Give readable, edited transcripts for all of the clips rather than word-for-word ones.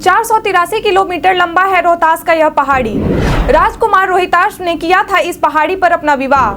483 kilometre लंबा है रोहतास का यह पहाड़ी। राजकुमार रोहिताश ने किया था इस पहाड़ी पर अपना विवाह।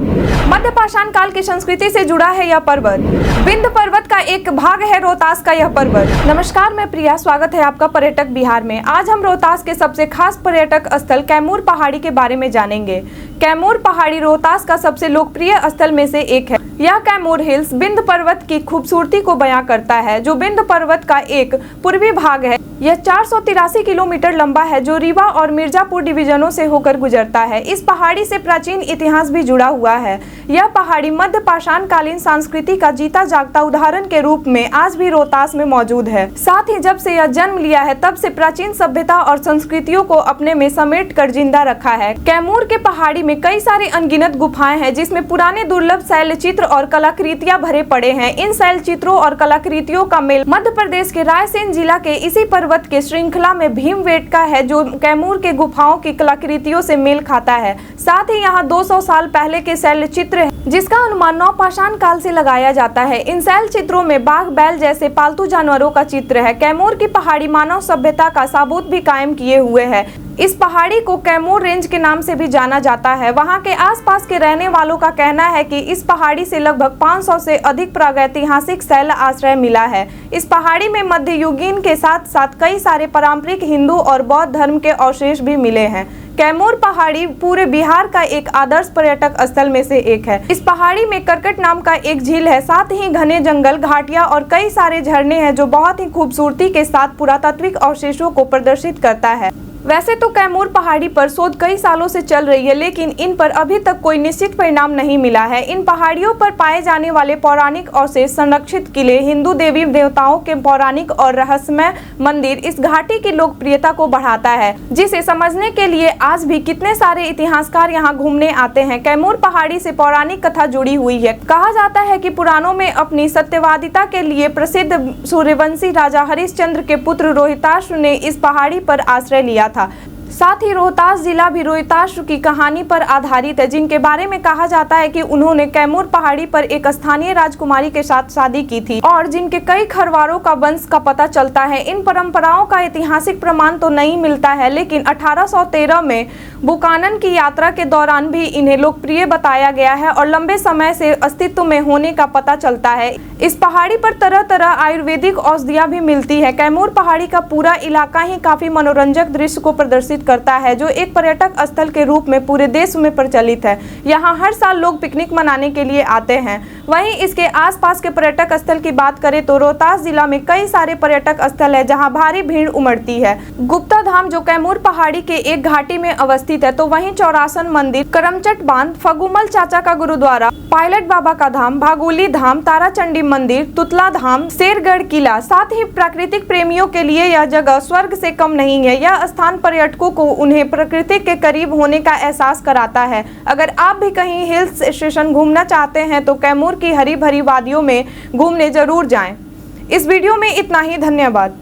मध्य पाषाण काल की संस्कृति से जुड़ा है यह पर्वत। विंध्य पर्वत का एक भाग है रोहतास का यह पर्वत। नमस्कार, मैं प्रिया, स्वागत है आपका पर्यटक बिहार में। आज हम रोहतास के सबसे खास पर्यटक स्थल कैमूर पहाड़ी के बारे में जानेंगे। कैमूर पहाड़ी रोहतास का सबसे लोकप्रिय स्थल में से एक है। यह कैमूर हिल्स विंध्य पर्वत की खूबसूरती को बयां करता है, जो विंध्य पर्वत का एक पूर्वी भाग है। यह 483 किलोमीटर लंबा है, जो रीवा और मिर्जापुर डिवीजनों से होकर गुजरता है। इस पहाड़ी से प्राचीन इतिहास भी जुड़ा हुआ है। यह पहाड़ी मध्य पाषाण कालीन संस्कृति का जीता जागता उदाहरण के रूप में आज भी रोहतास में मौजूद है। साथ ही जब से यह जन्म लिया है, तब से प्राचीन सभ्यता और संस्कृतियों को अपने में समेट कर जिंदा रखा है। कैमूर के पहाड़ी में कई सारी अनगिनत गुफाएं हैं, जिसमें पुराने दुर्लभ शैल चित्र और कलाकृतियां भरे पड़े हैं। इन शैल चित्रों और कलाकृतियों का मेल मध्य प्रदेश के रायसेन जिला के इसी पर्वत के श्रृंखला में भीमबेटका है, जो कैमूर के गुफाओं की कलाकृतियों से मेल खाता है। साथ ही यहाँ 200 साल पहले के शैल चित्र है, जिसका अनुमान नवपाषाण काल से लगाया जाता है। इन शैल चित्रों में बाघ, बैल जैसे पालतू जानवरों का चित्र है। कैमूर की पहाड़ी मानव सभ्यता का सबूत भी कायम किए हुए है। इस पहाड़ी को कैमूर रेंज के नाम से भी जाना जाता है। वहां के आसपास के रहने वालों का कहना है कि इस पहाड़ी से लगभग 500 से अधिक प्रागैतिहासिक शैल आश्रय मिला है। इस पहाड़ी में मध्ययुगीन के साथ साथ कई सारे पारंपरिक हिंदू और बौद्ध धर्म के अवशेष भी मिले हैं। कैमूर पहाड़ी पूरे बिहार का एक आदर्श पर्यटक स्थल में से एक है। इस पहाड़ी में करकट नाम का एक झील है। साथ ही घने जंगल, घाटियां और कई सारे झरने हैं, जो बहुत ही खूबसूरती के साथ पुरातात्विक अवशेषों को प्रदर्शित करता है। वैसे तो कैमूर पहाड़ी पर शोध कई सालों से चल रही है, लेकिन इन पर अभी तक कोई निश्चित परिणाम नहीं मिला है। इन पहाड़ियों पर पाए जाने वाले पौराणिक अवशेष, संरक्षित किले, हिंदू देवी देवताओं के पौराणिक और रहस्यमय मंदिर इस घाटी की लोकप्रियता को बढ़ाता है, जिसे समझने के लिए आज भी कितने सारे इतिहासकार यहाँ घूमने आते हैं। कैमूर पहाड़ी से पौराणिक कथा जुड़ी हुई है। कहा जाता है कि पुराणों में अपनी सत्यवादिता के लिए प्रसिद्ध सूर्यवंशी राजा हरिश्चंद्र के पुत्र रोहिताश ने इस पहाड़ी पर आश्रय लिया था। साथ ही रोहतास जिला भी रोहिताश की कहानी पर आधारित है, जिनके बारे में कहा जाता है कि उन्होंने कैमूर पहाड़ी पर एक स्थानीय राजकुमारी के साथ शादी की थी और जिनके कई खरवारों का वंश का पता चलता है। इन परंपराओं का ऐतिहासिक प्रमाण तो नहीं मिलता है, लेकिन 1813 में बुकानन की यात्रा के दौरान भी इन्हें लोकप्रिय बताया गया है और लंबे समय से अस्तित्व में होने का पता चलता है। इस पहाड़ी पर तरह तरह आयुर्वेदिक औषधियां भी मिलती है। कैमूर पहाड़ी का पूरा इलाका ही काफी मनोरंजक दृश्य को प्रदर्शित करता है, जो एक पर्यटक स्थल के रूप में पूरे देश में प्रचलित है। यहाँ हर साल लोग पिकनिक मनाने के लिए आते हैं। वहीं इसके आसपास के पर्यटक स्थल की बात करें तो रोहतास जिला में कई सारे पर्यटक स्थल है, जहाँ भारी भीड़ उमड़ती है। गुप्ता धाम, जो कैमूर पहाड़ी के एक घाटी में अवस्थित है, तो वहीं चौरासन मंदिर, करमचट बांध, फगुमल चाचा का गुरुद्वारा, पायलट बाबा का धाम, भागुली धाम, ताराचंडी मंदिर, तुतला धाम, शेरगढ़ किला। साथ ही प्राकृतिक प्रेमियों के लिए यह जगह स्वर्ग से कम नहीं है। यह स्थान पर्यटकों को उन्हें प्रकृति के करीब होने का एहसास कराता है। अगर आप भी कहीं हिल स्टेशन घूमना चाहते हैं तो कैमूर की हरी भरी वादियों में घूमने जरूर जाएं। इस वीडियो में इतना ही। धन्यवाद।